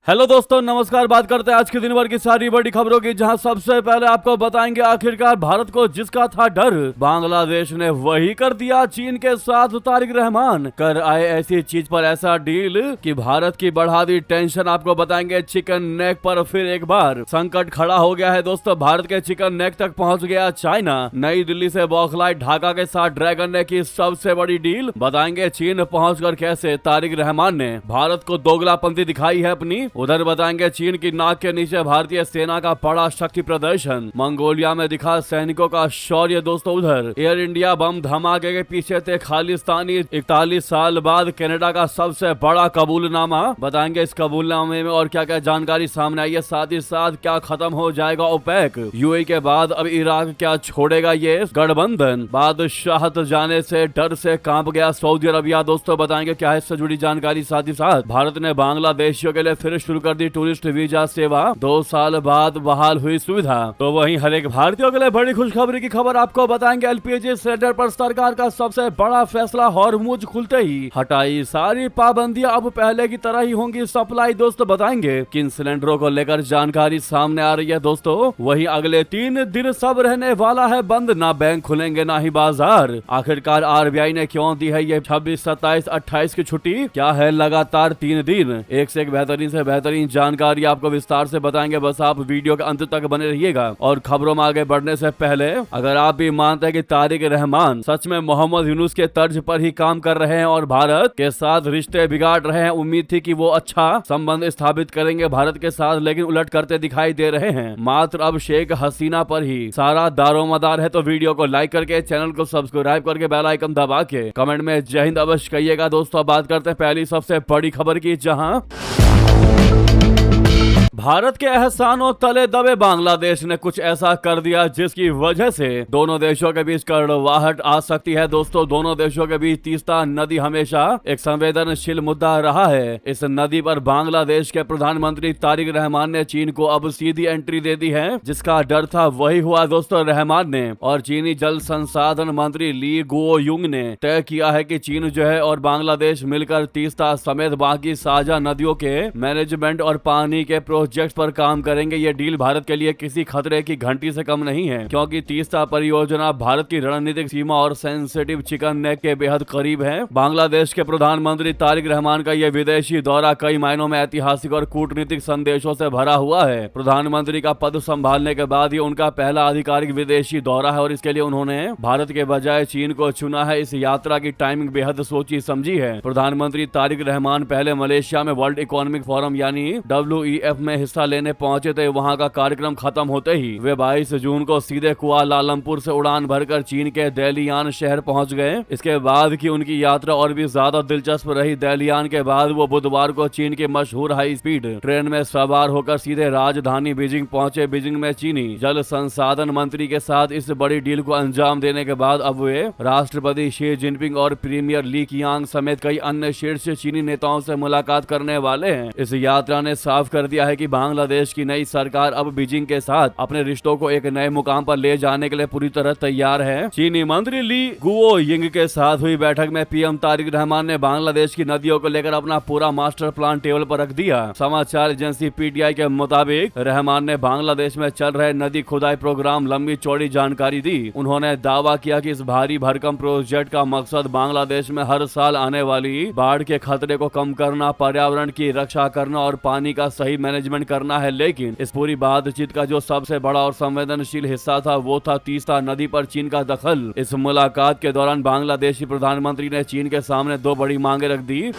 Hello दोस्तों, नमस्कार। बात करते हैं आज के दिन भर की सारी बड़ी खबरों की, जहां सबसे पहले आपको बताएंगे आखिरकार भारत को जिसका था डर, बांग्लादेश ने वही कर दिया। चीन के साथ तारिक रहमान कर आए ऐसी चीज पर ऐसा डील कि भारत की बढ़ा दी टेंशन। आपको बताएंगे चिकन नेक पर फिर एक बार संकट खड़ा हो गया है। दोस्तों, भारत के चिकन नेक तक पहुंच गया चाइना। नई दिल्ली से बौखलाई ढाका के साथ ड्रैगन ने की सबसे बड़ी डील। बताएंगे चीन पहुंचकर कैसे तारिक रहमान ने भारत को दोगलापंथी दिखाई है अपनी। उधर बताएंगे चीन की नाक के नीचे भारतीय सेना का बड़ा शक्ति प्रदर्शन। मंगोलिया में दिखा सैनिकों का शौर्य। दोस्तों, उधर एयर इंडिया बम धमाके के पीछे थे खालिस्तानी। 41 साल बाद कनाडा का सबसे बड़ा कबूलनामा। बताएंगे इस कबूलनामे में और क्या क्या जानकारी सामने आई है। साथ ही साथ क्या खत्म हो जाएगा ओपेक। यूएई के बाद अब इराक क्या छोड़ेगा ये गठबंधन। बादशाहत जाने से डर से कांप गया सऊदी अरबिया। दोस्तों, बताएंगे क्या है इससे जुड़ी जानकारी। साथ ही साथ भारत ने बांग्लादेशियों के लिए फिर शुरू कर दी टूरिस्ट वीजा सेवा। 2 साल बाद बहाल हुई सुविधा। तो वहीं हर एक भारतीयों के लिए बड़ी खुशखबरी की खबर आपको बताएंगे। एलपीजी सिलेंडर पर सरकार का सबसे बड़ा फैसला। हॉर्मुज खुलते ही हटाई सारी पाबंदियां, अब पहले की तरह ही होंगी सप्लाई। दोस्तों, बताएंगे किन सिलेंडरों को लेकर जानकारी सामने आ रही है। दोस्तों, वहीं अगले 3 दिन सब रहने वाला है बंद। ना बैंक खुलेंगे ना ही बाजार। आखिरकार आरबीआई ने क्यों दी है ये 26, 27, 28 की छुट्टी? क्या है लगातार 3 दिन? एक से एक बेहतरीन से बेहतरीन जानकारी आपको विस्तार से बताएंगे। बस आप वीडियो के अंत तक बने रहिएगा। और खबरों में आगे बढ़ने से पहले अगर आप भी मानते हैं कि तारिक रहमान सच में मोहम्मद यूनुस के तर्ज पर ही काम कर रहे हैं और भारत के साथ रिश्ते बिगाड़ रहे हैं, उम्मीद थी कि वो अच्छा संबंध स्थापित करेंगे भारत के साथ, लेकिन उलट करते दिखाई दे रहे हैं। मात्र अब शेख हसीना पर ही सारा दारोमदार है। तो वीडियो को लाइक करके, चैनल को सब्सक्राइब करके, बेल आइकन दबा के कमेंट में जय हिंद अवश्य कहिएगा। दोस्तों, बात करते हैं पहली सबसे बड़ी खबर की, जहां भारत के एहसानों तले दबे बांग्लादेश ने कुछ ऐसा कर दिया जिसकी वजह से दोनों देशों के बीच कड़वाहट आ सकती है। दोस्तों, दोनों देशों के बीच तीस्ता नदी हमेशा एक संवेदनशील मुद्दा रहा है। इस नदी पर बांग्लादेश के प्रधानमंत्री तारिक रहमान ने चीन को अब सीधी एंट्री दे दी है। जिसका डर था वही हुआ। दोस्तों, रहमान ने और चीनी जल संसाधन मंत्री ली गुओयुंग ने तय किया है कि चीन जो है और बांग्लादेश मिलकर तीस्ता समेत बाकी साझा नदियों के मैनेजमेंट और पानी के प्रोजेक्ट पर काम करेंगे। ये डील भारत के लिए किसी खतरे की घंटी से कम नहीं है, क्योंकि तीस्ता परियोजना भारत की रणनीतिक सीमा और सेंसिटिव चिकन नेक के बेहद करीब है। बांग्लादेश के प्रधानमंत्री तारिक रहमान का यह विदेशी दौरा कई मायनों में ऐतिहासिक और कूटनीतिक संदेशों से भरा हुआ है। प्रधानमंत्री का पद संभालने के बाद ये उनका पहला आधिकारिक विदेशी दौरा है और इसके लिए उन्होंने भारत के बजाय चीन को चुना है। इस यात्रा की टाइमिंग बेहद सोची समझी है। प्रधानमंत्री तारिक रहमान पहले मलेशिया में वर्ल्ड इकोनॉमिक फोरम यानी WEF में हिस्सा लेने पहुंचे थे। वहां का कार्यक्रम खत्म होते ही वे 22 जून को सीधे कुआलालंपुर से उड़ान भरकर चीन के दैलियान शहर पहुंच गए। इसके बाद की उनकी यात्रा और भी ज्यादा दिलचस्प रही। दैलियान के बाद वो बुधवार को चीन की मशहूर हाई स्पीड ट्रेन में सवार होकर सीधे राजधानी बीजिंग पहुंचे। बीजिंग में चीनी जल संसाधन मंत्री के साथ इस बड़ी डील को अंजाम देने के बाद अब वे राष्ट्रपति शी जिनपिंग और प्रीमियर ली कियांग समेत कई अन्य शीर्ष चीनी नेताओं से मुलाकात करने वाले हैं। इस यात्रा ने साफ कर दिया है कि बांग्लादेश की नई सरकार अब बीजिंग के साथ अपने रिश्तों को एक नए मुकाम पर ले जाने के लिए पूरी तरह तैयार है। चीनी मंत्री ली गुओयिंग के साथ हुई बैठक में पीएम तारिक रहमान ने बांग्लादेश की नदियों को लेकर अपना पूरा मास्टर प्लान टेबल पर रख दिया। समाचार एजेंसी पीटीआई के मुताबिक रहमान ने बांग्लादेश में चल रहे नदी खुदाई प्रोग्राम लंबी चौड़ी जानकारी दी। उन्होंने दावा किया कि इस भारी भरकम प्रोजेक्ट का मकसद बांग्लादेश में हर साल आने वाली बाढ़ के खतरे को कम करना, पर्यावरण की रक्षा करना और पानी का सही मैनेजमेंट करना है। लेकिन इस पूरी बातचीत का जो सबसे बड़ा और संवेदनशील हिस्सा था वो था तीस्ता नदी पर चीन का दखल। इस मुलाकात के दौरान बांग्लादेशी प्रधानमंत्री ने चीन के सामने 2 बड़ी मांगे रख दी।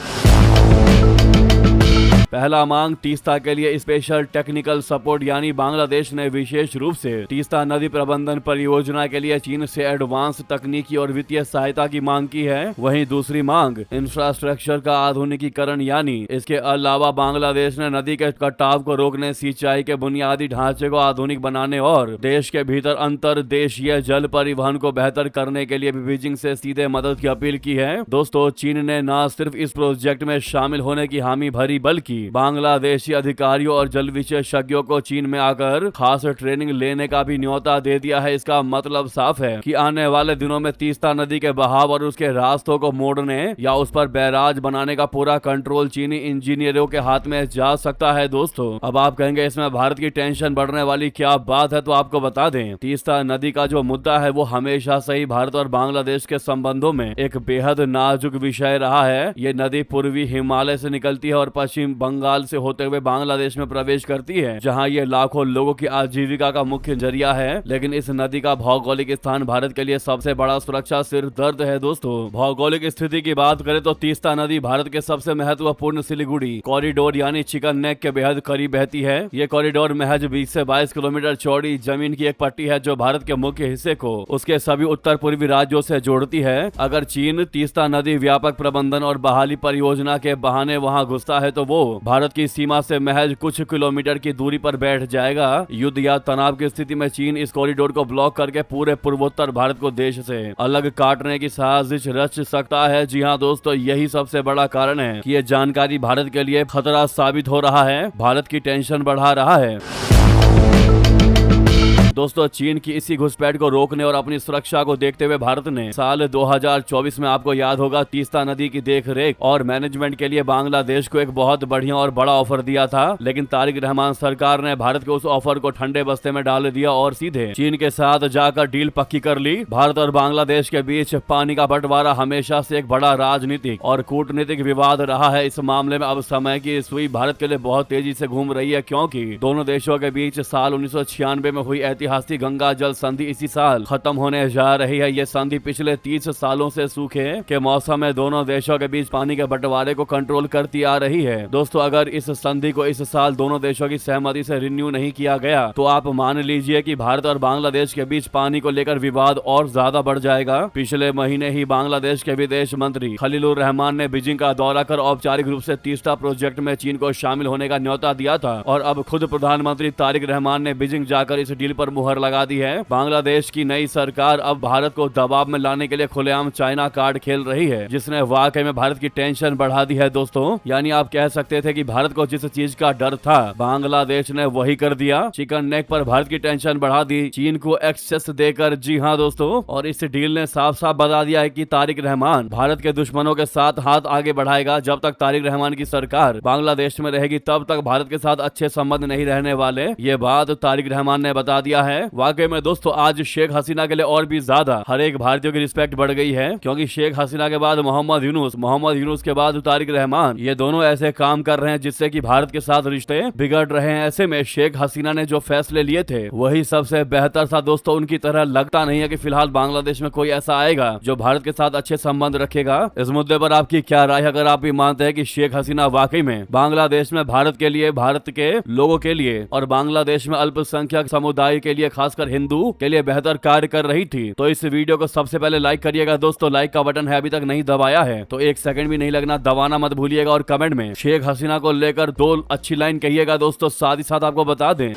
पहला मांग तीस्ता के लिए स्पेशल टेक्निकल सपोर्ट, यानी बांग्लादेश ने विशेष रूप से तीस्ता नदी प्रबंधन परियोजना के लिए चीन से एडवांस तकनीकी और वित्तीय सहायता की मांग की है। वहीं दूसरी मांग इंफ्रास्ट्रक्चर का आधुनिकीकरण, यानी इसके अलावा बांग्लादेश ने नदी के कटाव को रोकने, सिंचाई के बुनियादी ढांचे को आधुनिक बनाने और देश के भीतर अंतरदेशीय जल परिवहन को बेहतर करने के लिए बीजिंग से सीधे मदद की अपील की है। दोस्तों, चीन ने न सिर्फ इस प्रोजेक्ट में शामिल होने की हामी भरी, बल्कि बांग्लादेशी अधिकारियों और जल विशेषज्ञों को चीन में आकर खास ट्रेनिंग लेने का भी न्योता दे दिया है। इसका मतलब साफ है कि आने वाले दिनों में तीस्ता नदी के बहाव और उसके रास्तों को मोड़ने या उस पर बैराज बनाने का पूरा कंट्रोल चीनी इंजीनियरों के हाथ में जा सकता है। दोस्तों, अब आप कहेंगे इसमें भारत की टेंशन बढ़ने वाली क्या बात है, तो आपको बता दें, तीस्ता नदी का जो मुद्दा है वो हमेशा से ही भारत और बांग्लादेश के संबंधों में एक बेहद नाजुक विषय रहा है। ये नदी पूर्वी हिमालय से निकलती है और पश्चिम बंगाल से होते हुए बांग्लादेश में प्रवेश करती है, जहां ये लाखों लोगों की आजीविका का मुख्य जरिया है। लेकिन इस नदी का भौगोलिक स्थान भारत के लिए सबसे बड़ा सुरक्षा सिर दर्द है। दोस्तों, भौगोलिक स्थिति की बात करें तो तीस्ता नदी भारत के सबसे महत्वपूर्ण सिलीगुड़ी कॉरिडोर यानी चिकन नेक के बेहद करीब बहती है। ये कॉरिडोर महज 20 से 22 किलोमीटर चौड़ी जमीन की एक पट्टी है जो भारत के मुख्य हिस्से को उसके सभी उत्तर पूर्वी राज्यों से जोड़ती है। अगर चीन तीस्ता नदी व्यापक प्रबंधन और बहाली परियोजना के बहाने वहां घुसता है तो वो भारत की सीमा से महज कुछ किलोमीटर की दूरी पर बैठ जाएगा। युद्ध या तनाव की स्थिति में चीन इस कॉरिडोर को ब्लॉक करके पूरे पूर्वोत्तर भारत को देश से अलग काटने की साजिश रच सकता है। जी हाँ दोस्तों, यही सबसे बड़ा कारण है कि ये जानकारी भारत के लिए खतरा साबित हो रहा है, भारत की टेंशन बढ़ा रहा है। दोस्तों, चीन की इसी घुसपैठ को रोकने और अपनी सुरक्षा को देखते हुए भारत ने साल 2024 में, आपको याद होगा, तीस्ता नदी की देखरेख और मैनेजमेंट के लिए बांग्लादेश को एक बहुत बढ़िया और बड़ा ऑफर दिया था। लेकिन तारिक रहमान सरकार ने भारत के उस ऑफर को ठंडे बस्ते में डाल दिया और सीधे चीन के साथ जाकर डील पक्की कर ली। भारत और बांग्लादेश के बीच पानी का बंटवारा हमेशा से एक बड़ा राजनीतिक और कूटनीतिक विवाद रहा है। इस मामले में अब समय की सुई भारत के लिए बहुत तेजी से घूम रही है, क्योंकि दोनों देशों के बीच साल 1996 में हुई ऐतिहासिक गंगा जल संधि इसी साल खत्म होने जा रही है। ये संधि पिछले 30 सालों से सूखे के मौसम में दोनों देशों के बीच पानी के बंटवारे को कंट्रोल करती आ रही है। दोस्तों, अगर इस संधि को इस साल दोनों देशों की सहमति से रिन्यू नहीं किया गया तो आप मान लीजिए कि भारत और बांग्लादेश के बीच पानी को लेकर विवाद और ज्यादा बढ़ जाएगा। पिछले महीने ही बांग्लादेश के विदेश मंत्री खलीलुर रहमान ने बीजिंग का दौरा कर औपचारिक रूप से तीस्ता प्रोजेक्ट में चीन को शामिल होने का न्योता दिया था और अब खुद प्रधानमंत्री तारिक रहमान ने बीजिंग जाकर इस डील पर मुहर लगा दी है। बांग्लादेश की नई सरकार अब भारत को दबाव में लाने के लिए खुलेआम चाइना कार्ड खेल रही है, जिसने वाकई में भारत की टेंशन बढ़ा दी है। दोस्तों, यानी आप कह सकते थे कि भारत को जिस चीज का डर था बांग्लादेश ने वही कर दिया। चिकन नेक पर भारत की टेंशन बढ़ा दी चीन को एक्सेस देकर। जी हाँ दोस्तों, और इस डील ने साफ साफ बता दिया है कि तारिक रहमान भारत के दुश्मनों के साथ हाथ आगे बढ़ाएगा। जब तक तारिक रहमान की सरकार बांग्लादेश में रहेगी तब तक भारत के साथ अच्छे संबंध नहीं रहने वाले। ये बात तारिक रहमान ने बता दिया है। वाकई में दोस्तों, आज शेख हसीना के लिए और भी ज्यादा हर एक भारतीयों की रिस्पेक्ट बढ़ गई है, क्योंकि शेख हसीना के बाद मोहम्मद यूनुस के बाद तारिक रहमान, ये दोनों ऐसे काम कर रहे हैं जिससे कि भारत के साथ रिश्ते बिगड़ रहे हैं। ऐसे में शेख हसीना ने जो फैसले लिए थे वही सबसे बेहतर था। दोस्तों, उनकी तरह लगता नहीं है कि फिलहाल बांग्लादेश में कोई ऐसा आएगा जो भारत के साथ अच्छे संबंध रखेगा। इस मुद्दे पर आपकी क्या राय है? अगर आप भी मानते हैं कि शेख हसीना वाकई में बांग्लादेश में भारत के लिए, भारत के लोगों के लिए और बांग्लादेश में अल्पसंख्यक समुदाय के लिए, खासकर हिंदू के लिए बेहतर कार्य कर रही थी, तो इस वीडियो को सबसे पहले लाइक करिएगा। दोस्तों, लाइक का बटन है अभी तक नहीं दबाया है तो एक सेकंड भी नहीं लगना, दबाना मत भूलिएगा और कमेंट में शेख हसीना को लेकर 2 अच्छी लाइन कहिएगा। दोस्तों, साथ ही साथ आपको बता दें,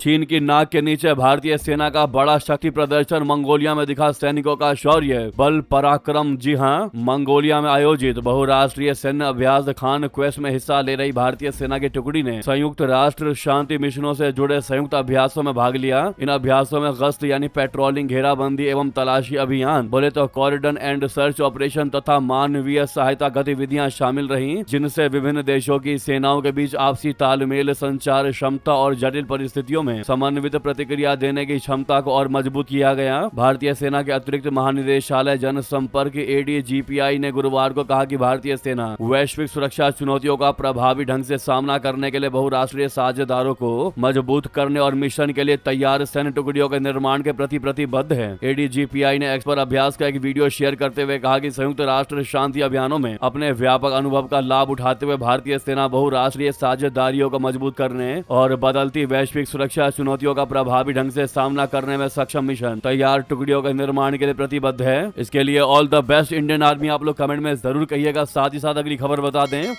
चीन की नाक के नीचे भारतीय सेना का बड़ा शक्ति प्रदर्शन। मंगोलिया में दिखा सैनिकों का शौर्य, बल पराक्रम। जी हाँ, मंगोलिया में आयोजित बहुराष्ट्रीय सैन्य अभ्यास खान क्वेस्ट में हिस्सा ले रही भारतीय सेना की टुकड़ी ने संयुक्त राष्ट्र शांति मिशनों से जुड़े संयुक्त अभ्यासों में भाग लिया। इन अभ्यासों में गश्त यानी पेट्रोलिंग, घेराबंदी एवं तलाशी अभियान, बोले तो कॉरिडोर एंड सर्च ऑपरेशन तथा मानवीय सहायता गतिविधियां शामिल रही, जिनसे विभिन्न देशों की सेनाओं के बीच आपसी तालमेल, संचार क्षमता और जटिल परिस्थितियों में समन्वित प्रतिक्रिया देने की क्षमता को और मजबूत किया गया। भारतीय सेना के अतिरिक्त महानिदेशालय जनसंपर्क ADGPI ने गुरुवार को कहा कि भारतीय सेना वैश्विक सुरक्षा चुनौतियों का प्रभावी ढंग से सामना करने के लिए बहुराष्ट्रीय साझेदारों को मजबूत करने और मिशन के लिए तैयार सैन्य टुकड़ियों के निर्माण के प्रति प्रतिबद्ध है। ADGPI ने एक्स पर अभ्यास का एक वीडियो शेयर करते हुए कहा कि संयुक्त राष्ट्र शांति अभियानों में अपने व्यापक अनुभव का लाभ उठाते हुए भारतीय सेना बहुराष्ट्रीय साझेदारियों को मजबूत करने और बदलती वैश्विक सुरक्षा चुनौतियों का प्रभावी ढंग से सामना करने में सक्षम मिशन तैयार टुकड़ियों के निर्माण के लिए प्रतिबद्ध है। इसके लिए all the best Indian army आप लोग कमेंट में जरूर कहिएगा। साथ ही साथ अगली खबर बता दें,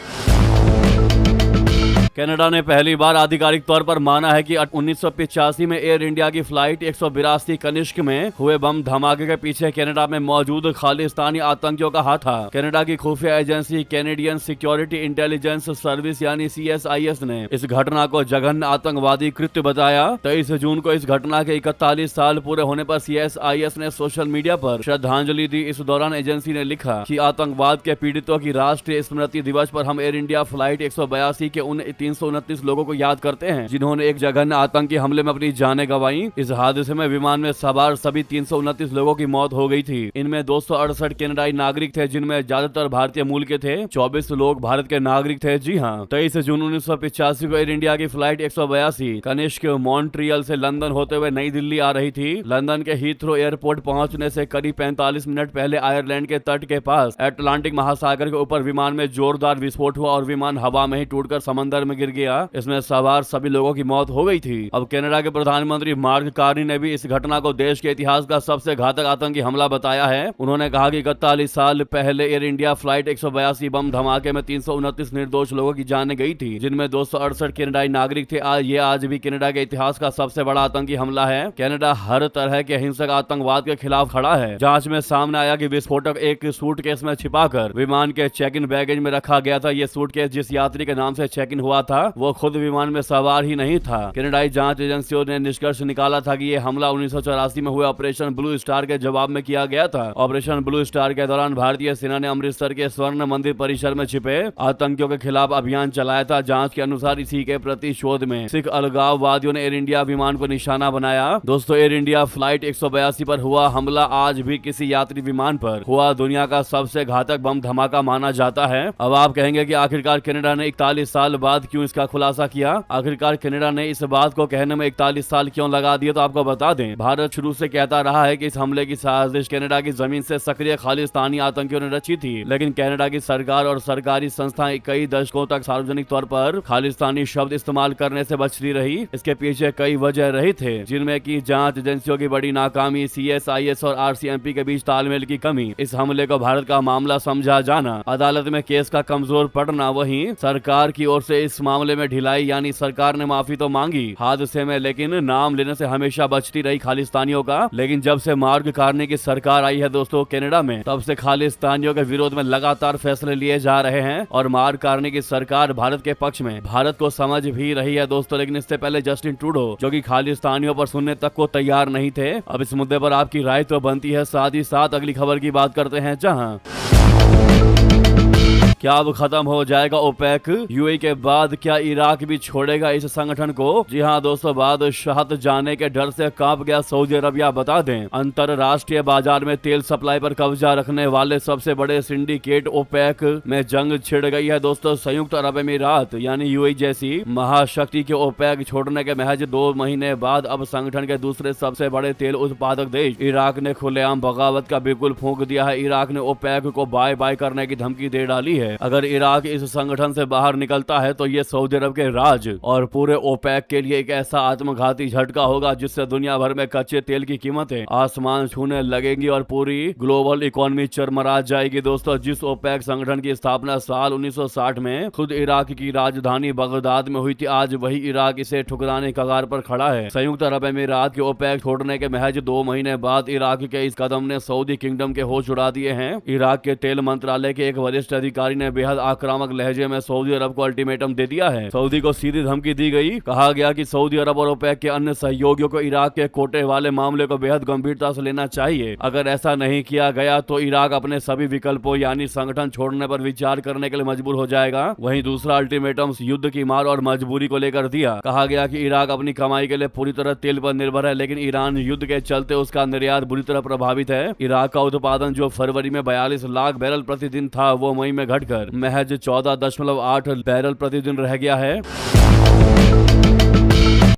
कनाडा ने पहली बार आधिकारिक तौर पर माना है कि 1985 में एयर इंडिया की फ्लाइट 182 कनिष्क में हुए बम धमाके के पीछे कनाडा में मौजूद खालिस्तानी आतंकियों का हाथ था। कनाडा की खुफिया agency Canadian security intelligence service यानी CSIS ने इस घटना को जघन्य आतंकवादी कृत्य बताया। 23 जून को इस घटना के 41 साल पूरे होने पर CSIS ने सोशल मीडिया पर श्रद्धांजलि दी। इस दौरान एजेंसी ने लिखा कि आतंकवाद के पीड़ितों की राष्ट्रीय स्मृति दिवस पर हम एयर इंडिया फ्लाइट 182 के उन 329 लोगों को याद करते हैं जिन्होंने एक जघन्य आतंकी हमले में अपनी जानें गंवाई। इस हादसे में विमान में सवार सभी 329 लोगों की मौत हो गई थी। इनमें 268 कनाडाई नागरिक थे जिनमें ज्यादातर भारतीय मूल के थे। 24 लोग भारत के नागरिक थे। जी हाँ, 23 जून 1985 को एयर इंडिया की फ्लाइट 182 कनिष्क मॉन्ट्रियल से लंदन होते हुए नई दिल्ली आ रही थी। लंदन के हीथ्रो एयरपोर्ट पहुंचने से करीब 45 मिनट पहले आयरलैंड के तट के पास अटलांटिक महासागर के ऊपर विमान में जोरदार विस्फोट हुआ और विमान हवा में ही टूटकर समंदर में गिर गया। इसमें सवार सभी लोगों की मौत हो गई थी। अब कनाडा के प्रधानमंत्री मार्क कार्नी ने भी इस घटना को देश के इतिहास का सबसे घातक आतंकी हमला बताया है। उन्होंने कहा कि 41 साल पहले एयर इंडिया फ्लाइट 182 बम धमाके में 329 निर्दोष लोगों की जानें गई थी जिनमें 268 कनाडाई नागरिक थे। ये आज भी कनाडा के इतिहास का सबसे बड़ा आतंकी हमला है। कनाडा हर तरह के हिंसक आतंकवाद के खिलाफ खड़ा है। जांच में सामने आया कि विस्फोटक एक सूटकेस में छिपाकर विमान के चेक इन बैगेज में रखा गया था। ये सूटकेस जिस यात्री के नाम से चेक इन हुआ था वो खुद विमान में सवार ही नहीं था। कनाडाई जांच एजेंसियों ने निष्कर्ष निकाला था कि ये हमला 1984 में हुए ऑपरेशन ब्लू स्टार के जवाब में किया गया था। ऑपरेशन ब्लू स्टार के दौरान भारतीय सेना ने अमृतसर के स्वर्ण मंदिर परिसर में छिपे आतंकियों के खिलाफ अभियान चलाया था। जांच के अनुसार इसी के प्रतिशोध में सिख अलगाववादियों ने एयर इंडिया विमान को निशाना बनाया। दोस्तों, एयर इंडिया फ्लाइट 182 पर हुआ हमला आज भी किसी यात्री विमान पर हुआ दुनिया का सबसे घातक बम धमाका माना जाता है। अब आप कहेंगे कि आखिरकार कनाडा ने 41 साल बाद क्यों इसका खुलासा किया। आखिरकार कनाडा ने इस बात को कहने में 41 साल क्यों लगा दिए, तो आपको बता दें, भारत शुरू से कहता रहा है कि इस हमले की साजिश कनाडा की जमीन से सक्रिय खालिस्तानी आतंकियों ने रची थी। लेकिन कनाडा की सरकार और सरकारी संस्थाएं कई दशकों तक सार्वजनिक तौर पर खालिस्तानी शब्द इस्तेमाल करने से बचती रही। इसके पीछे कई वजह रहे थे जिनमें की जांच एजेंसियों की बड़ी नाकामी, CSIS और RCMP के बीच तालमेल की कमी, इस हमले को भारत का मामला समझा जाना, अदालत में केस का कमजोर पड़ना। वहीं सरकार की ओर से इस मामले में ढिलाई, यानी सरकार ने माफी तो मांगी हादसे में लेकिन नाम लेने से हमेशा बचती रही खालिस्तानियों का। लेकिन जब से मार्क कार्नी की सरकार आई है दोस्तों कनाडा में, तब से खालिस्तानियों के विरोध में लगातार फैसले लिए जा रहे हैं और मार्क कार्नी की सरकार भारत के पक्ष में भारत को समझ भी रही है दोस्तों। लेकिन इससे पहले जस्टिन ट्रूडो जो कि खालिस्तानियों पर सुनने तक को तैयार नहीं थे। अब इस मुद्दे पर आपकी राय तो बनती है। साथ ही साथ अगली खबर की बात करते हैं, जहां क्या अब खत्म हो जाएगा ओपेक। यूएई के बाद क्या इराक भी छोड़ेगा इस संगठन को। जी हां दोस्तों, बादशाहत जाने के डर से कांप गया सऊदी अरबिया। बता दें, अंतरराष्ट्रीय बाजार में तेल सप्लाई पर कब्जा रखने वाले सबसे बड़े सिंडिकेट ओपेक में जंग छिड़ गई है दोस्तों। संयुक्त अरब अमीरात यानी यूएई जैसी महाशक्ति के ओपेक छोड़ने के महज 2 महीने बाद अब संगठन के दूसरे सबसे बड़े तेल उत्पादक देश इराक ने खुलेआम बगावत का बिल्कुल फूंक दिया है। इराक ने ओपेक को बाय बाय करने की धमकी दे डाली है। अगर इराक इस संगठन से बाहर निकलता है तो ये सऊदी अरब के राज और पूरे ओपेक के लिए एक ऐसा आत्मघाती झटका होगा जिससे दुनिया भर में कच्चे तेल की कीमतें आसमान छूने लगेंगी और पूरी ग्लोबल इकोनॉमी चरमरा जाएगी दोस्तों। जिस ओपेक संगठन की स्थापना साल 1960 में खुद इराक की राजधानी बगदाद में हुई थी, आज वही इराक इसे ठुकराने कगार पर खड़ा है। संयुक्त अरब अमीरात के ओपेक छोड़ने के महज 2 महीने बाद इराक के इस कदम ने सऊदी किंगडम के होश उड़ा दिए हैं। इराक के तेल मंत्रालय के एक वरिष्ठ अधिकारी ने बेहद आक्रामक लहजे में सऊदी अरब को अल्टीमेटम दे दिया है। सऊदी को सीधी धमकी दी गई। कहा गया कि सऊदी अरब और ओपेक के अन्य सहयोगियों को इराक के कोटे वाले मामले को बेहद गंभीरता से लेना चाहिए। अगर ऐसा नहीं किया गया तो इराक अपने सभी विकल्पों यानी संगठन छोड़ने पर विचार करने के लिए मजबूर हो जाएगा। वहीं दूसरा अल्टीमेटम युद्ध की मार और मजबूरी को लेकर दिया। कहा गया कि इराक अपनी कमाई के लिए पूरी तरह तेल पर निर्भर है, लेकिन ईरान युद्ध के चलते उसका निर्यात बुरी तरह प्रभावित है। इराक का उत्पादन जो फरवरी में 42 लाख बैरल प्रतिदिन था, वो मई में घटकर महज 14.8 बैरल प्रतिदिन रह गया है।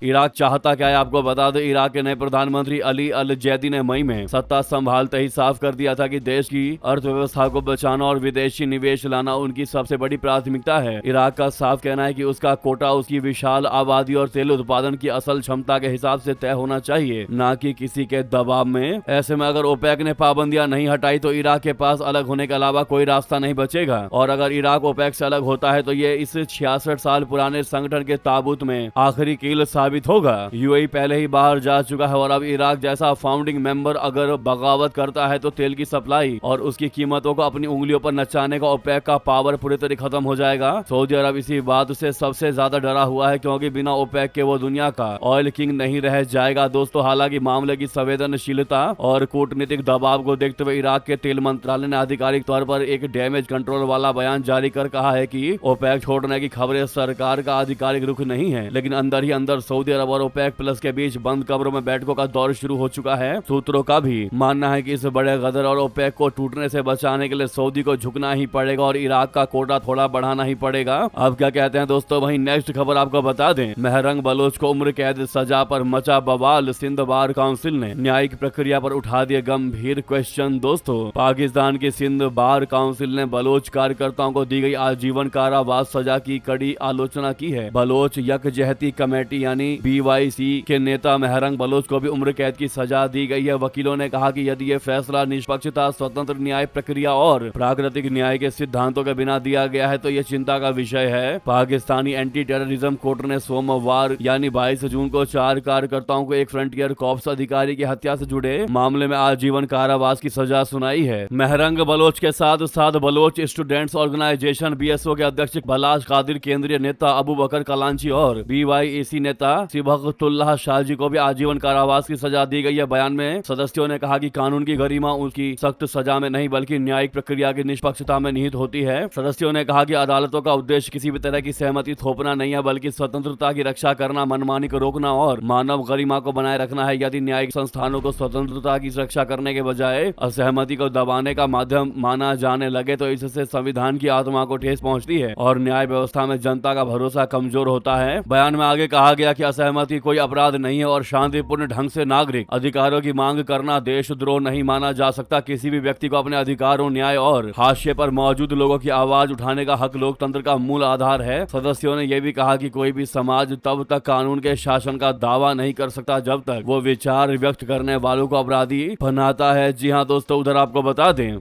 इराक चाहता क्या है आपको बता दें। इराक के नए प्रधानमंत्री अली अल जैदी ने मई में सत्ता संभालते ही साफ कर दिया था कि देश की अर्थव्यवस्था को बचाना और विदेशी निवेश लाना उनकी सबसे बड़ी प्राथमिकता है। इराक का साफ कहना है कि उसका कोटा उसकी विशाल आबादी और तेल उत्पादन की असल क्षमता के हिसाब से तय होना चाहिए, न कि किसी के दबाव में। ऐसे में अगर ओपेक ने पाबंदियां नहीं हटाई तो इराक के पास अलग होने के अलावा कोई रास्ता नहीं बचेगा, और अगर इराक ओपेक से अलग होता है तो ये इस 66 साल पुराने संगठन के ताबूत में आखिरी कील साबित होगा। यूएई पहले ही बाहर जा चुका है और अब इराक जैसा फाउंडिंग मेंबर अगर बगावत करता है तो तेल की सप्लाई और उसकी कीमतों को अपनी उंगलियों पर नचाने का ओपेक का पावर पूरी तरह खत्म हो जाएगा। सऊदी अरब इसी बात से सबसे ज्यादा डरा हुआ है क्योंकि बिना ओपेक के वो दुनिया का ऑयल किंग नहीं रह जाएगा दोस्तों। हालांकि मामले की संवेदनशीलता और कूटनीतिक दबाव को देखते हुए इराक के तेल मंत्रालय ने आधिकारिक तौर पर एक डैमेज कंट्रोल वाला बयान जारी कर कहा है कि ओपेक छोड़ने की खबरें सरकार का आधिकारिक रुख नहीं है, लेकिन अंदर ही अंदर सऊदी अरब और ओपेक प्लस के बीच बंद कमरों में बैठकों का दौर शुरू हो चुका है। सूत्रों का भी मानना है कि इस बड़े गदर और ओपेक को टूटने से बचाने के लिए सऊदी को झुकना ही पड़ेगा और इराक का कोटा थोड़ा बढ़ाना ही पड़ेगा। अब क्या कहते हैं दोस्तों। वहीं नेक्स्ट खबर आपको बता दें, महरंग बलोच को उम्र कैद सजा पर मचा बवाल। सिंध बार काउंसिल ने न्यायिक प्रक्रिया पर उठा दिए गंभीर क्वेश्चन दोस्तों। पाकिस्तान की सिंध बार काउंसिल ने बलोच कार्यकर्ताओं को दी गई आजीवन कारावास सजा की कड़ी आलोचना की है। बलोच यकजहती कमेटी यानी BYC के नेता महरंग बलोच को भी उम्र कैद की सजा दी गई है। वकीलों ने कहा कि यदि ये फैसला निष्पक्षता, स्वतंत्र न्याय प्रक्रिया और प्राकृतिक न्याय के सिद्धांतों के बिना दिया गया है तो ये चिंता का विषय है। पाकिस्तानी एंटी टेररिज्म कोर्ट ने सोमवार यानी 22 जून को 4 कार्यकर्ताओं को एक फ्रंटियर कॉर्प्स अधिकारी की हत्या से जुड़े मामले में आजीवन कारावास की सजा सुनाई है। महरंग बलोच के साथ साथ बलोच स्टूडेंट्स ऑर्गेनाइजेशन BSO के अध्यक्ष बलाश कादिर, केंद्रीय नेता अबू बकर कलांची और BYAC नेता सिबगतुल्लाह शाहजी को भी आजीवन कारावास की सजा दी गई है। बयान में सदस्यों ने कहा कि कानून की गरिमा उसकी सख्त सजा में नहीं बल्कि न्यायिक प्रक्रिया की निष्पक्षता में निहित होती है। सदस्यों ने कहा कि अदालतों का उद्देश्य किसी भी तरह की सहमति थोपना नहीं है बल्कि स्वतंत्रता की रक्षा करना, मनमानी को रोकना और मानव गरिमा को बनाए रखना है। यदि न्यायिक संस्थानों को स्वतंत्रता की रक्षा करने के बजाय असहमति को दबाने का माध्यम माना जाने लगे तो इससे संविधान की आत्मा को ठेस पहुंचती है और न्याय व्यवस्था में जनता का भरोसा कमजोर होता है। बयान में आगे कहा गया कि असहमति कोई अपराध नहीं है और शांतिपूर्ण ढंग से नागरिक अधिकारों की मांग करना देशद्रोह नहीं माना जा सकता। किसी भी व्यक्ति को अपने अधिकारों, न्याय और हाशिए पर मौजूद लोगों की आवाज उठाने का हक लोकतंत्र का मूल आधार है। सदस्यों ने यह भी कहा कि कोई भी समाज तब तक कानून के शासन का दावा नहीं कर सकता जब तक वो विचार व्यक्त करने वालों को अपराधी बनाता है। जी हाँ दोस्तों, उधर आपको बता दें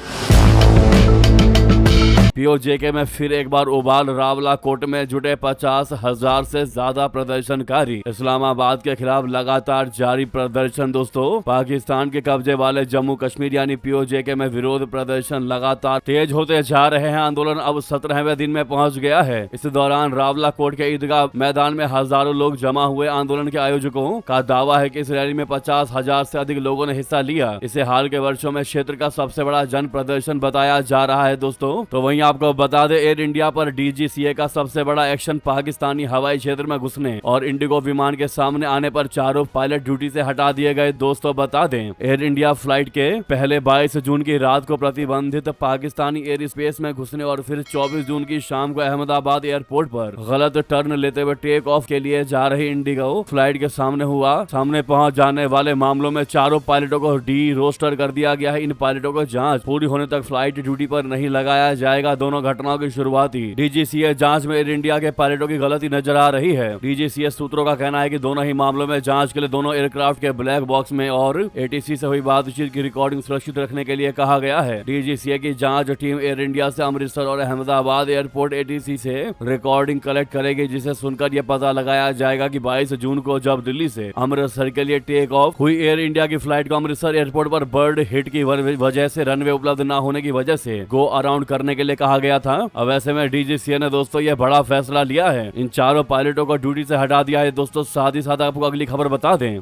POJK में फिर एक बार उबाल। रावला कोर्ट में जुटे 50,000 से ज्यादा प्रदर्शनकारी। इस्लामाबाद के खिलाफ लगातार जारी प्रदर्शन दोस्तों। पाकिस्तान के कब्जे वाले जम्मू कश्मीर यानी POJK में विरोध प्रदर्शन लगातार तेज होते जा रहे हैं। आंदोलन अब 17वें दिन में पहुंच गया है। इस दौरान रावला कोर्ट के ईदगाह मैदान में हजारों लोग जमा हुए। आंदोलन के आयोजकों का दावा है कि इस रैली में 50,000 से अधिक लोगों ने हिस्सा लिया। इसे हाल के वर्षों में क्षेत्र का सबसे बड़ा जन प्रदर्शन बताया जा रहा है दोस्तों। तो वहीं आपको बता दें, एयर इंडिया पर DGCA का सबसे बड़ा एक्शन पाकिस्तानी हवाई क्षेत्र में घुसने और इंडिगो विमान के सामने आने पर चारों पायलट ड्यूटी से हटा दिए गए। दोस्तों बता दें, एयर इंडिया फ्लाइट के पहले 22 जून की रात को प्रतिबंधित पाकिस्तानी एयर स्पेस में घुसने और फिर 24 जून की शाम को अहमदाबाद एयरपोर्ट पर गलत टर्न लेते हुए टेक ऑफ के लिए जा रही इंडिगो फ्लाइट के सामने पहुंच जाने वाले मामलों में चारों पायलटों को रोस्टर कर दिया गया है। इन पायलटों को जांच पूरी होने तक फ्लाइट ड्यूटी पर नहीं लगाया जाएगा। दोनों घटनाओं की शुरुआती DGCA जांच में एयर इंडिया के पायलटों की गलती नजर आ रही है। DGCA सूत्रों का कहना है कि दोनों ही मामलों में जांच के लिए दोनों एयरक्राफ्ट के ब्लैक बॉक्स में और ATC से हुई बातचीत की रिकॉर्डिंग सुरक्षित रखने के लिए कहा गया है। DGCA की जांच टीम एयर इंडिया से अमृतसर और अहमदाबाद एयरपोर्ट ATC से रिकॉर्डिंग कलेक्ट करेगी, जिसे सुनकर यह पता लगाया जाएगा कि 22 जून को जब दिल्ली से अमृतसर के लिए टेक ऑफ हुई एयर इंडिया की फ्लाइट को अमृतसर एयरपोर्ट पर बर्ड हिट की वजह से रनवे उपलब्ध न होने की वजह से गो अराउंड करने के लिए कहा गया था। अब ऐसे में DGCA ने दोस्तों ये बड़ा फैसला लिया है। इन चारों पायलटों को ड्यूटी से हटा दिया है दोस्तों। साथ ही साथ आपको अगली खबर बता दें,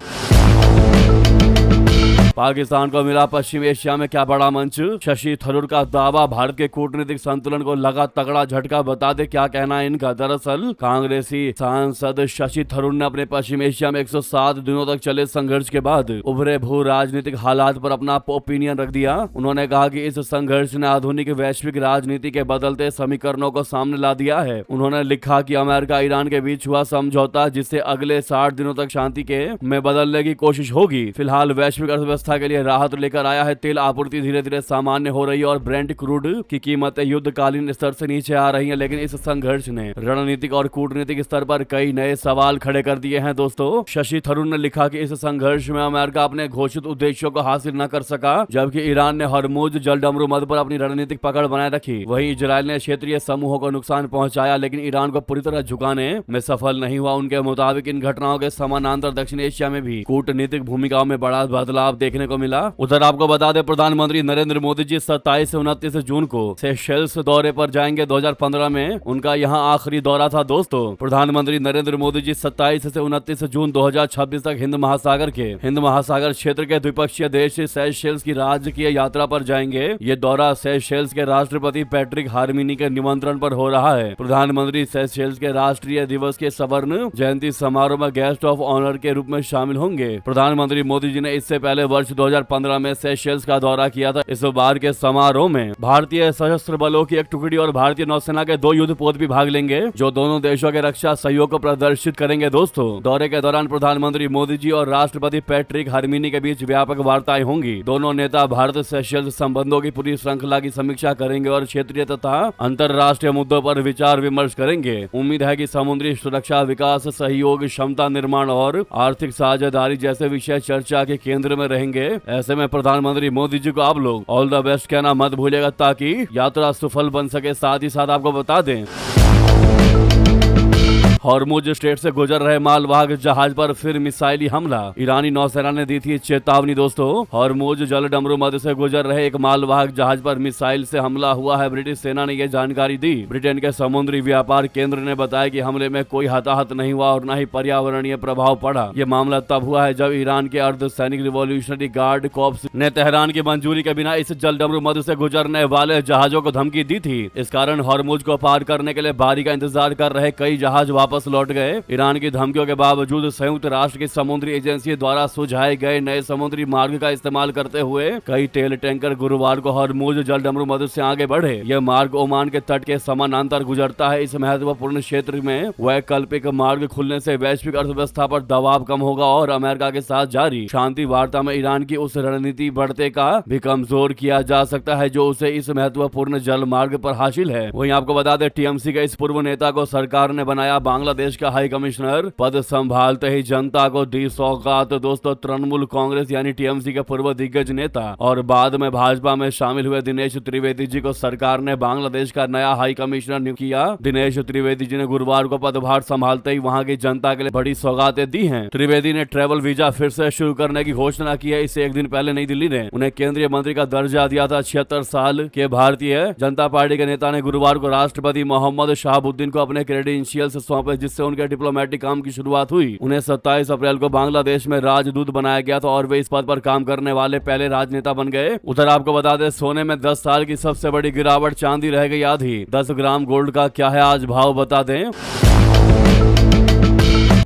पाकिस्तान को मिला पश्चिम एशिया में क्या बड़ा मंच, शशि थरूर का दावा भारत के कूटनीतिक संतुलन को लगा तगड़ा झटका, बता दे क्या कहना है इनका। दरअसल कांग्रेसी सांसद शशि थरूर ने अपने पश्चिम एशिया में 107 दिनों तक चले संघर्ष के बाद उभरे भू राजनीतिक हालात पर अपना ओपिनियन रख दिया। उन्होंने कहा कि इस संघर्ष ने आधुनिक वैश्विक राजनीति के बदलते समीकरणों को सामने ला दिया है। उन्होंने लिखा कि अमेरिका ईरान के बीच हुआ समझौता जिससे अगले 60 दिनों तक शांति के में बदलने की कोशिश होगी, फिलहाल वैश्विक अर्थव्यवस्था के लिए राहत लेकर आया है। तेल आपूर्ति धीरे धीरे सामान्य हो रही है और ब्रेंट क्रूड की कीमतें युद्धकालीन स्तर से नीचे आ रही हैं, लेकिन इस संघर्ष ने रणनीतिक और कूटनीतिक स्तर पर कई नए सवाल खड़े कर दिए हैं। दोस्तों, शशि थरूर ने लिखा कि इस संघर्ष में अमेरिका अपने घोषित उद्देश्यों को हासिल न कर सका, जबकि ईरान ने हरमुज जलडमरू मध्य पर अपनी रणनीतिक पकड़ बनाए रखी। वहीं इजरायल ने क्षेत्रीय समूहों को नुकसान पहुंचाया, लेकिन ईरान को पूरी तरह झुकाने में सफल नहीं हुआ। उनके मुताबिक इन घटनाओं के समानांतर दक्षिण एशिया में भी कूटनीतिक भूमिकाओं में बड़ा बदलाव देखने को मिला। उधर आपको बता दें, प्रधानमंत्री नरेंद्र मोदी जी 27 से 29 जून को सेशेल्स दौरे पर जाएंगे। 2015 में उनका यहां आखिरी दौरा था। दोस्तों, प्रधानमंत्री नरेंद्र मोदी जी 27 से 29 जून 2026 तक हिंद महासागर क्षेत्र के द्विपक्षीय देश सेशेल्स की राजकीय यात्रा पर जाएंगे। ये दौरा सेशेल्स के राष्ट्रपति पैट्रिक हार्मिनी के निमंत्रण पर हो रहा है। प्रधानमंत्री सेशेल्स के राष्ट्रीय दिवस के स्वर्ण जयंती समारोह में गेस्ट ऑफ ऑनर के रूप में शामिल होंगे। प्रधानमंत्री मोदी जी ने इससे पहले वर्ष 2015 में सेशेल्स का दौरा किया था। इस बार के समारोह में भारतीय सशस्त्र बलों की एक टुकड़ी और भारतीय नौसेना के 2 युद्धपोत भी भाग लेंगे, जो दोनों देशों के रक्षा सहयोग को प्रदर्शित करेंगे। दोस्तों, दौरे के दौरान प्रधानमंत्री मोदी जी और राष्ट्रपति पैट्रिक हार्मिनी के बीच व्यापक वार्ताएं होंगी। दोनों नेता भारत सेशेल्स संबंधों की पूरी श्रृंखला की समीक्षा करेंगे और क्षेत्रीय तथा अंतर्राष्ट्रीय मुद्दों पर विचार विमर्श करेंगे। उम्मीद है कि समुद्री सुरक्षा, विकास सहयोग, क्षमता निर्माण और आर्थिक साझेदारी जैसे विषय चर्चा के केंद्र में रहेंगे। ऐसे में प्रधानमंत्री मोदी जी को आप लोग ऑल द बेस्ट कहना मत भूलिएगा, ताकि यात्रा सफल बन सके। साथ ही साथ आपको बता दें, हॉर्मुज स्ट्रेट से गुजर रहे मालवाहक जहाज पर फिर मिसाइली हमला, ईरानी नौसेना ने दी थी चेतावनी। दोस्तों, हॉर्मुज जलडमरू मध्य से गुजर रहे एक मालवाहक जहाज पर मिसाइल से हमला हुआ है। ब्रिटिश सेना ने यह जानकारी दी। ब्रिटेन के समुद्री व्यापार केंद्र ने बताया कि हमले में कोई हताहत नहीं हुआ और न ही पर्यावरणीय प्रभाव पड़ा। यह मामला तब हुआ है जब ईरान के अर्ध सैनिक रिवॉल्यूशनरी गार्ड कॉर्प्स ने तेहरान की मंजूरी के बिना इस जलडमरू मध्य से गुजरने वाले जहाजों को धमकी दी थी। इस कारण हॉर्मुज को पार करने के लिए बारी का इंतजार कर रहे कई जहाज वापस लौट गए। ईरान की धमकियों के बावजूद संयुक्त राष्ट्र की समुद्री एजेंसी द्वारा सुझाए गए नए समुद्री मार्ग का इस्तेमाल करते हुए कई तेल टैंकर गुरुवार को हॉर्मुज जलडमरू मध्य से आगे बढ़े। यह मार्ग ओमान के तट के समानांतर गुजरता है। इस महत्वपूर्ण क्षेत्र में वैकल्पिक मार्ग खुलने से वैश्विक अर्थव्यवस्था पर दबाव कम होगा और अमेरिका के साथ जारी शांति वार्ता में ईरान की उस रणनीति बढ़ते का भी कमजोर किया जा सकता है जो उसे इस महत्वपूर्ण जल मार्ग पर हासिल है। वहीं आपको बता दें, टीएमसी के इस पूर्व नेता को सरकार ने बनाया बांग्लादेश का हाई कमिश्नर। पद संभालते ही जनता को दी सौगात। दोस्तों, तृणमूल कांग्रेस यानी टीएमसी के पूर्व दिग्गज नेता और बाद में भाजपा में शामिल हुए दिनेश त्रिवेदी जी को सरकार ने बांग्लादेश का नया हाई कमिश्नर नियुक्त किया। दिनेश त्रिवेदी जी ने गुरुवार को पदभार संभालते ही वहां की जनता के लिए बड़ी सौगातें दी हैं। त्रिवेदी ने ट्रैवल वीजा फिर से शुरू करने की घोषणा की है। इससे एक दिन पहले नई दिल्ली ने उन्हें केंद्रीय मंत्री का दर्जा दिया था। 76 साल के भारतीय जनता पार्टी के नेता ने गुरुवार को राष्ट्रपति मोहम्मद शहाबुद्दीन को अपने क्रेडेंशियल्स सौंपे, जिससे उनके डिप्लोमेटिक काम की शुरुआत हुई। उन्हें 27 अप्रैल को बांग्लादेश में राजदूत बनाया गया था और वे इस पद पर काम करने वाले पहले राजनेता बन गए। उधर आपको बता दें, सोने में 10 साल की सबसे बड़ी गिरावट, चांदी रह गई आधी। 10 ग्राम गोल्ड का क्या है आज भाव बता दें।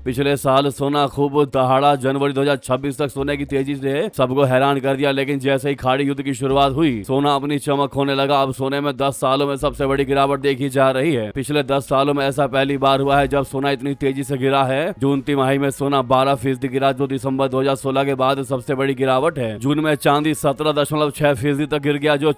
पिछले साल सोना खूब दहाड़ा। जनवरी 2026 तक सोने की तेजी से सबको हैरान कर दिया, लेकिन जैसे ही खाड़ी युद्ध की शुरुआत हुई, सोना अपनी चमक होने लगा। अब सोने में 10 सालों में सबसे बड़ी गिरावट देखी जा रही है। पिछले 10 सालों में ऐसा पहली बार हुआ है जब सोना इतनी तेजी से गिरा है। जून तिमाही में सोना 12% गिरा, जो दिसंबर 2016 के बाद सबसे बड़ी गिरावट है। जून में चांदी 17.6% तक गिर गया, जो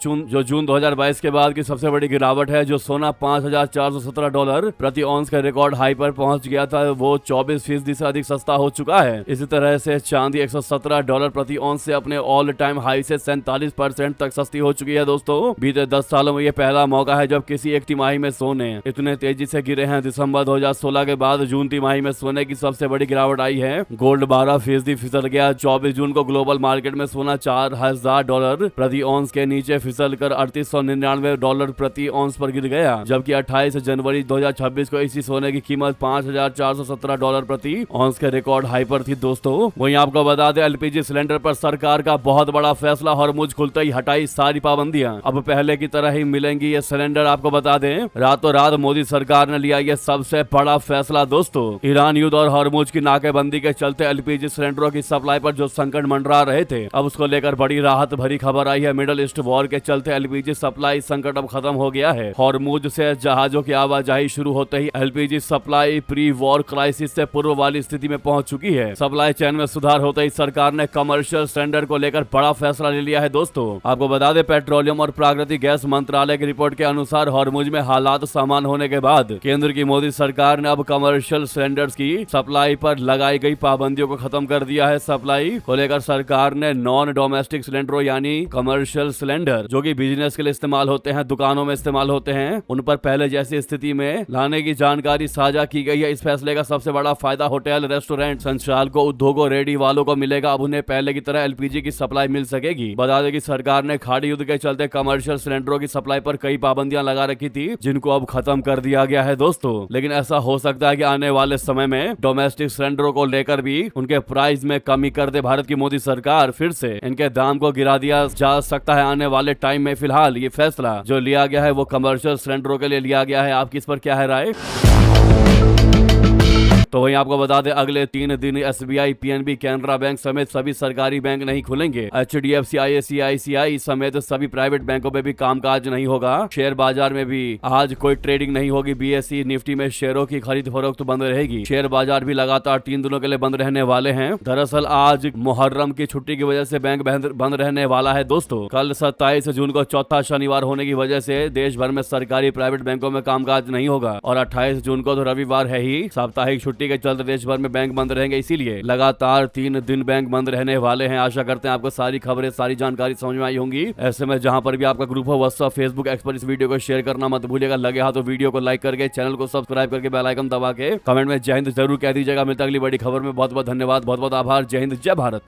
जून 2022 के बाद की सबसे बड़ी गिरावट है। जो सोना $5,417 प्रति औंस का रिकॉर्ड हाई पर पहुंच गया था, वो 24% से अधिक सस्ता हो चुका है। इसी तरह से चांदी $117 प्रति औंस से अपने ऑल टाइम हाई से 47% तक सस्ती हो चुकी है। दोस्तों, बीते 10 सालों में ये पहला मौका है जब किसी एक तिमाही में सोने इतने तेजी से गिरे हैं। दिसंबर 2016 के बाद जून तिमाही में सोने की सबसे बड़ी गिरावट आई है। गोल्ड 12% फिसल गया। 24 जून को ग्लोबल मार्केट में सोना $4,000 प्रति औंस के नीचे फिसल कर $3899 प्रति औंस पर गिर गया, जबकि 28 जनवरी 2026 को इसी सोने की कीमत $5,417 प्रति ऑन्स के रिकॉर्ड हाई पर थी दोस्तों। वहीं आपको बता दें एलपीजी सिलेंडर पर सरकार का बहुत बड़ा फैसला, हॉर्मुज खुलते ही हटाई सारी पाबंदियां, अब पहले की तरह ही मिलेंगी ये सिलेंडर। आपको बता दें रातों रात मोदी सरकार ने लिया ये सबसे बड़ा फैसला दोस्तों। ईरान युद्ध और हॉर्मुज की नाकेबंदी के चलते एलपीजी सिलेंडरों की सप्लाई पर जो संकट मंडरा रहे थे, अब उसको लेकर बड़ी राहत भरी खबर आई है। मिडल ईस्ट वॉर के चलते एलपीजी सप्लाई संकट अब खत्म हो गया है। हॉर्मुज से जहाजों की आवाजाही शुरू होते ही LPG supply pre war crisis से पूर्व वाली स्थिति में पहुंच चुकी है। सप्लाई चेन में सुधार होते ही सरकार ने कमर्शियल सिलेंडर को लेकर बड़ा फैसला ले लिया है दोस्तों। आपको बता दें पेट्रोलियम और प्राकृतिक गैस मंत्रालय की रिपोर्ट के अनुसार हॉर्मुज में हालात सामान्य होने के बाद केंद्र की मोदी सरकार ने अब कमर्शियल सिलेंडर्स की सप्लाई पर लगाई गई पाबंदियों को खत्म कर दिया है। सप्लाई को लेकर सरकार ने नॉन डोमेस्टिक सिलेंडरों यानी कमर्शियल सिलेंडर जो कि बिजनेस के लिए इस्तेमाल होते हैं, दुकानों में इस्तेमाल होते हैं, उन पर पहले जैसी स्थिति में लाने की जानकारी साझा की गई है। इस फैसले का सबसे बड़ा फायदा होटल, रेस्टोरेंट संचालकों, उद्योगों, रेडी वालों को मिलेगा। अब उन्हें पहले की तरह एलपीजी की सप्लाई मिल सकेगी। बता दें कि सरकार ने खाड़ी युद्ध के चलते कमर्शियल सिलेंडरों की सप्लाई पर कई पाबंदियां लगा रखी थी, जिनको अब खत्म कर दिया गया है दोस्तों। लेकिन ऐसा हो सकता है कि आने वाले समय में डोमेस्टिक सिलेंडरों को लेकर भी उनके प्राइस में कमी कर दे भारत की मोदी सरकार, फिर से इनके दाम को गिरा दिया जा सकता है आने वाले टाइम में। फिलहाल ये फैसला जो लिया गया है वो कमर्शियल सिलेंडरों के लिए लिया गया है। आपकी इस पर क्या है राय? तो वहीं आपको बता दें अगले 3 दिन एसबीआई, पीएनबी, कैनरा बैंक समेत सभी सरकारी बैंक नहीं खुलेंगे। एचडीएफसी, आईसीआईसीआई समेत सभी प्राइवेट बैंकों में भी कामकाज नहीं होगा। शेयर बाजार में भी आज कोई ट्रेडिंग नहीं होगी। बीएसई, निफ्टी में शेयरों की खरीद फरोख्त बंद रहेगी। शेयर बाजार भी लगातार 3 दिनों के लिए बंद रहने वाले हैं। दरअसल आज मुहर्रम की छुट्टी की वजह से बैंक बंद रहने वाला है दोस्तों। कल 27 जून को चौथा शनिवार होने की वजह से देश भर में सरकारी प्राइवेट बैंकों में कामकाज नहीं होगा और 28 जून को तो रविवार है ही। साप्ताहिक छुट्टी के चलते देश भर में बैंक बंद रहेंगे, इसीलिए लगातार 3 दिन बैंक बंद रहने वाले हैं। आशा करते हैं आपको सारी खबरें, सारी जानकारी समझ में आई होंगी। ऐसे में जहां पर भी आपका ग्रुप हो, व्हाट्सएप, फेसबुक, एक्स पर इस वीडियो को शेयर करना मत भूलिएगा। लगे हाथ तो वीडियो को लाइक करके, चैनल को सब्सक्राइब करके, बेल आइकन दबा के कमेंट में जय हिंद जरूर कह दीजिएगा। मिलता अगली बड़ी खबर में। बहुत बहुत धन्यवाद, बहुत बहुत आभार। जय हिंद, जय भारत।